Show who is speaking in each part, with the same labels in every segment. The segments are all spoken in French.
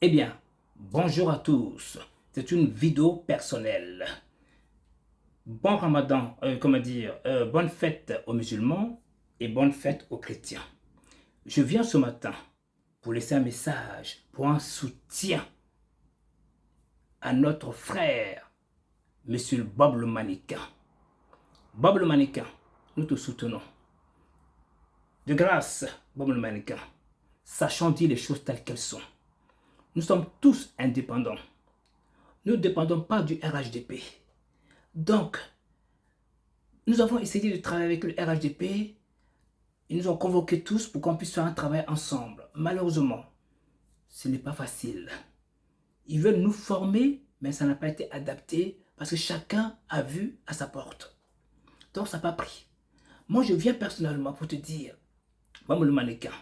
Speaker 1: Eh bien, bonjour à tous. C'est une vidéo personnelle. Bon Ramadan, bonne fête aux musulmans et bonne fête aux chrétiens. Je viens ce matin pour laisser un message, pour un soutien à notre frère, Monsieur Bob le mannequin. Bob le mannequin, nous te soutenons. De grâce, Bob le mannequin, sachons dire les choses telles qu'elles sont. Nous sommes tous indépendants. Nous ne dépendons pas du RHDP. Donc, nous avons essayé de travailler avec le RHDP. Ils nous ont convoqués tous pour qu'on puisse faire un travail ensemble. Malheureusement, ce n'est pas facile. Ils veulent nous former, mais ça n'a pas été adapté parce que chacun a vu à sa porte. Donc, ça n'a pas pris. Moi, je viens personnellement pour te dire, maman le mannequin,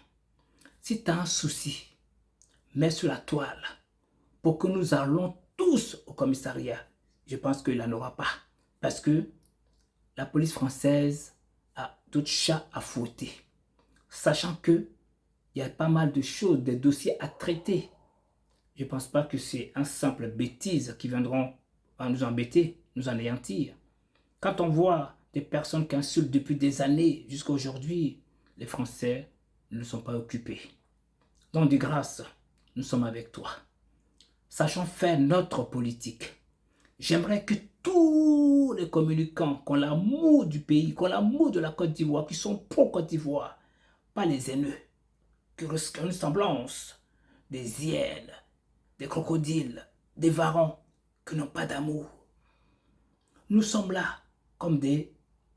Speaker 1: si tu as un souci, mets sur la toile pour que nous allons tous au commissariat. Je pense qu'il n'en aura pas parce que la police française a tout chat à fouetter, sachant qu'il y a pas mal de choses, des dossiers à traiter. Je ne pense pas que c'est un simple bêtise qui viendront à nous embêter, nous anéantir. Quand on voit des personnes qui insultent depuis des années jusqu'à aujourd'hui, les Français ne sont pas occupés. Donc de grâce, nous sommes avec toi. Sachons faire notre politique. J'aimerais que tous les communicants qui ont l'amour du pays, qui ont l'amour de la Côte d'Ivoire, qui sont pro-Côte d'Ivoire, pas les haineux, qui ont une semblance des hyènes, des crocodiles, des varans, qui n'ont pas d'amour. Nous sommes là comme des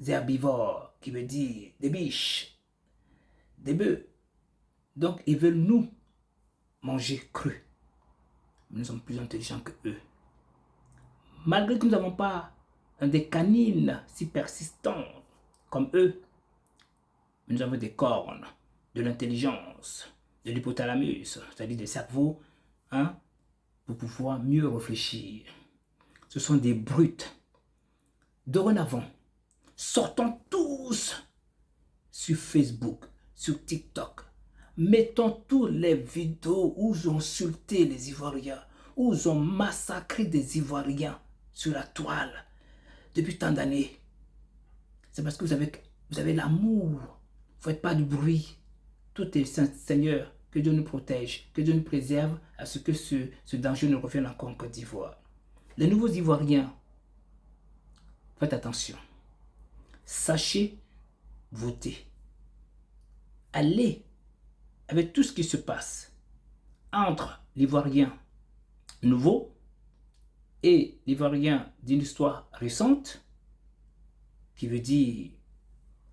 Speaker 1: herbivores, qui veut dire des biches, des bœufs. Donc ils veulent nous manger cru. Nous sommes plus intelligents que eux. Malgré que nous n'avons pas des canines si persistants comme eux, nous avons des cornes, de l'intelligence, de l'hypothalamus, c'est-à-dire des cerveaux, pour pouvoir mieux réfléchir. Ce sont des brutes. Dorénavant, sortons tous sur Facebook, sur TikTok. Mettons toutes les vidéos où ils ont insulté les Ivoiriens, où ils ont massacré des Ivoiriens sur la toile depuis tant d'années. C'est parce que vous avez l'amour. Vous ne faites pas du bruit. Tout est Seigneur. Que Dieu nous protège, que Dieu nous préserve à ce que ce danger ne revienne encore en Côte d'Ivoire. Les nouveaux Ivoiriens, faites attention. Sachez voter. Allez avec tout ce qui se passe entre l'Ivoirien nouveau et l'Ivoirien d'une histoire récente, qui veut dire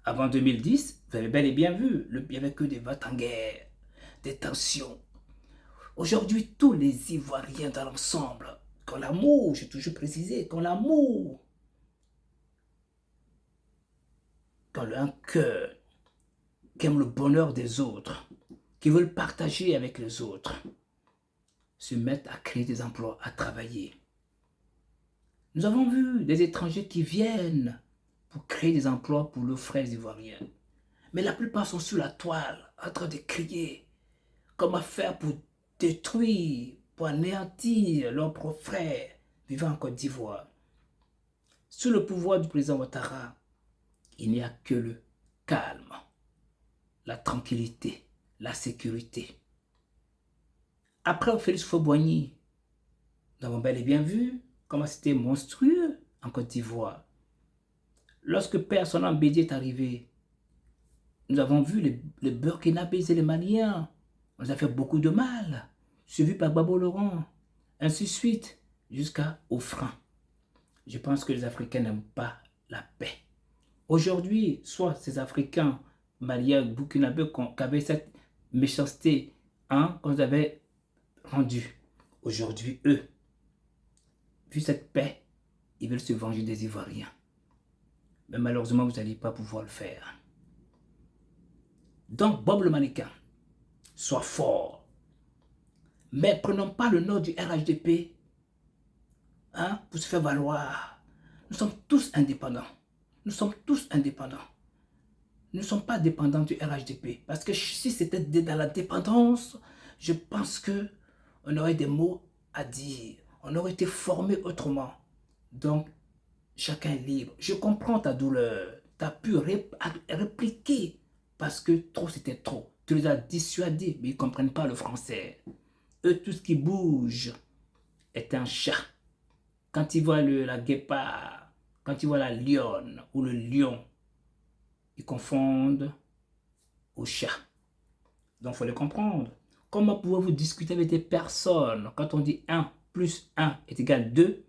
Speaker 1: avant 2010, vous avez bel et bien vu, il n'y avait que des va-t-en-guerre, des tensions. Aujourd'hui, tous les Ivoiriens dans l'ensemble, quand l'amour, j'ai toujours précisé, quand l'amour, quand un cœur qui aime le bonheur des autres, qui veulent partager avec les autres, se mettent à créer des emplois, à travailler. Nous avons vu des étrangers qui viennent pour créer des emplois pour leurs frères ivoiriens. Mais la plupart sont sur la toile, en train de crier comment faire pour détruire, pour anéantir leurs propres frères vivant en Côte d'Ivoire. Sous le pouvoir du président Ouattara, il n'y a que le calme, la tranquillité, la sécurité. Après Félix Faure-Boigny, nous avons bel et bien vu comment c'était monstrueux en Côte d'Ivoire. Lorsque Père Sonan Bédié est arrivé, nous avons vu les Burkinabés et les Maliens. On nous a fait beaucoup de mal, suivi par Gbagbo Laurent, ainsi de suite, jusqu'au frein. Je pense que les Africains n'aiment pas la paix. Aujourd'hui, soit ces Africains, Maliens, Burkinabés, qui avaient cette méchanceté qu'on nous avait rendue. Aujourd'hui, eux, vu cette paix, ils veulent se venger des Ivoiriens. Mais malheureusement, vous n'allez pas pouvoir le faire. Donc, Bob le mannequin, sois fort. Mais prenons pas le nom du RHDP pour se faire valoir. Nous sommes tous indépendants. Nous sommes tous indépendants. Nous ne sommes pas dépendants du RHDP. Parce que si c'était dans la dépendance, je pense que on aurait des mots à dire, on aurait été formé autrement. Donc, chacun est libre. Je comprends ta douleur. Tu as pu répliquer parce que trop c'était trop. Tu les as dissuadés, mais ils ne comprennent pas le français. Eux, tout ce qui bouge est un chat. Quand ils voient la guépard, quand ils voient la lionne ou le lion, ils confondent au chat. Donc, il faut les comprendre. Comment pouvez-vous discuter avec des personnes quand on dit 1 plus 1 est égal 2?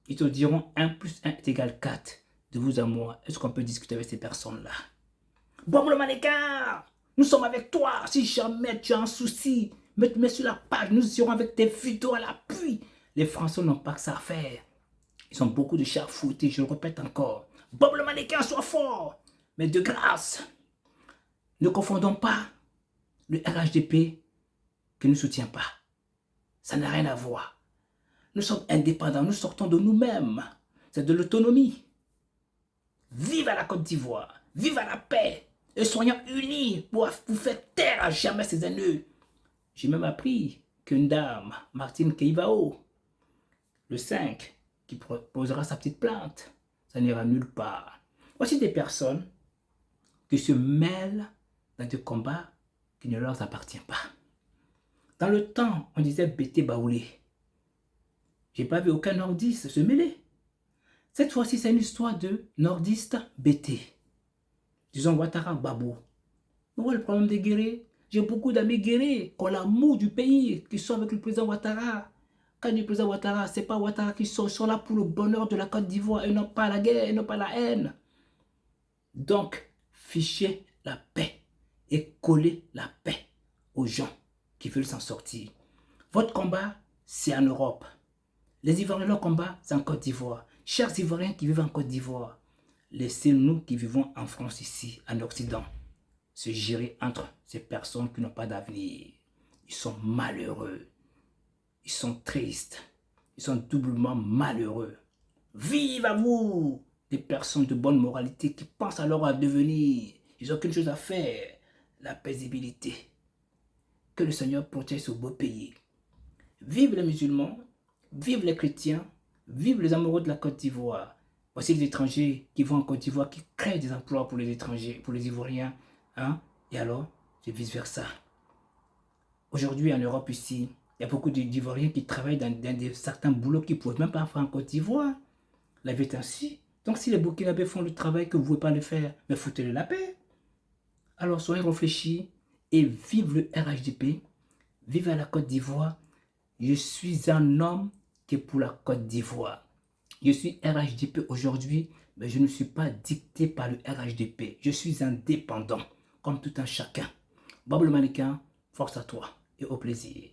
Speaker 1: Ils te diront 1 plus 1 est égal 4. De vous à moi, est-ce qu'on peut discuter avec ces personnes-là? Bon, le mannequin, nous sommes avec toi. Si jamais tu as un souci, mets sur la page. Nous serons avec tes vidéos à l'appui. Les Français n'ont pas que ça à faire. Ils ont beaucoup de chars fouettés, je le répète encore. Bob le mannequin, sois fort. Mais de grâce, ne confondons pas le RHDP qui ne nous soutient pas. Ça n'a rien à voir. Nous sommes indépendants, nous sortons de nous-mêmes. C'est de l'autonomie. Vive à la Côte d'Ivoire, vive à la paix. Et soyons unis pour faire taire à jamais ces ennemis. J'ai même appris qu'une dame, Martine Keivao, le 5, qui posera sa petite plainte, ça n'ira nulle part. Voici des personnes qui se mêlent dans des combats qui ne leur appartiennent pas. Dans le temps, on disait Bété Baoulé. J'ai pas vu aucun nordiste se mêler. Cette fois-ci, c'est une histoire de nordiste Bété. Disons Ouattara Babou. Voilà le problème des guerriers. J'ai beaucoup d'amis guerriers qui ont l'amour du pays, qui sont avec le président Ouattara. Quand le président Ouattara, ce n'est pas Ouattara qui sont, ils sont là pour le bonheur de la Côte d'Ivoire et non pas la guerre, et non pas la haine. Donc, fichez la paix et collez la paix aux gens qui veulent s'en sortir. Votre combat, c'est en Europe. Les Ivoiriens, leur combat, c'est en Côte d'Ivoire. Chers Ivoiriens qui vivent en Côte d'Ivoire, laissez-nous qui vivons en France ici, en Occident, se gérer entre ces personnes qui n'ont pas d'avenir. Ils sont malheureux. Ils sont tristes. Ils sont doublement malheureux. Vive à vous, des personnes de bonne moralité qui pensent alors à devenir. Ils n'ont qu'une chose à faire, la paisibilité. Que le Seigneur protège ce beau pays. Vive les musulmans, vive les chrétiens, vive les amoureux de la Côte d'Ivoire. Voici les étrangers qui vont en Côte d'Ivoire, qui créent des emplois pour les étrangers, pour les Ivoiriens. Hein? Et alors, c'est vice-versa. Aujourd'hui, en Europe, ici, il y a beaucoup d'Ivoiriens qui travaillent dans certains boulots qu'ils ne pouvaient même pas faire en Côte d'Ivoire. La vie est ainsi. Donc, si les Burkinabés font le travail que vous ne pouvez pas le faire, mais foutez-le la paix. Alors, soyez réfléchis et vive le RHDP, vive à la Côte d'Ivoire. Je suis un homme qui est pour la Côte d'Ivoire. Je suis RHDP aujourd'hui, mais je ne suis pas dicté par le RHDP. Je suis indépendant, comme tout un chacun. Bob le mannequin, force à toi et au plaisir.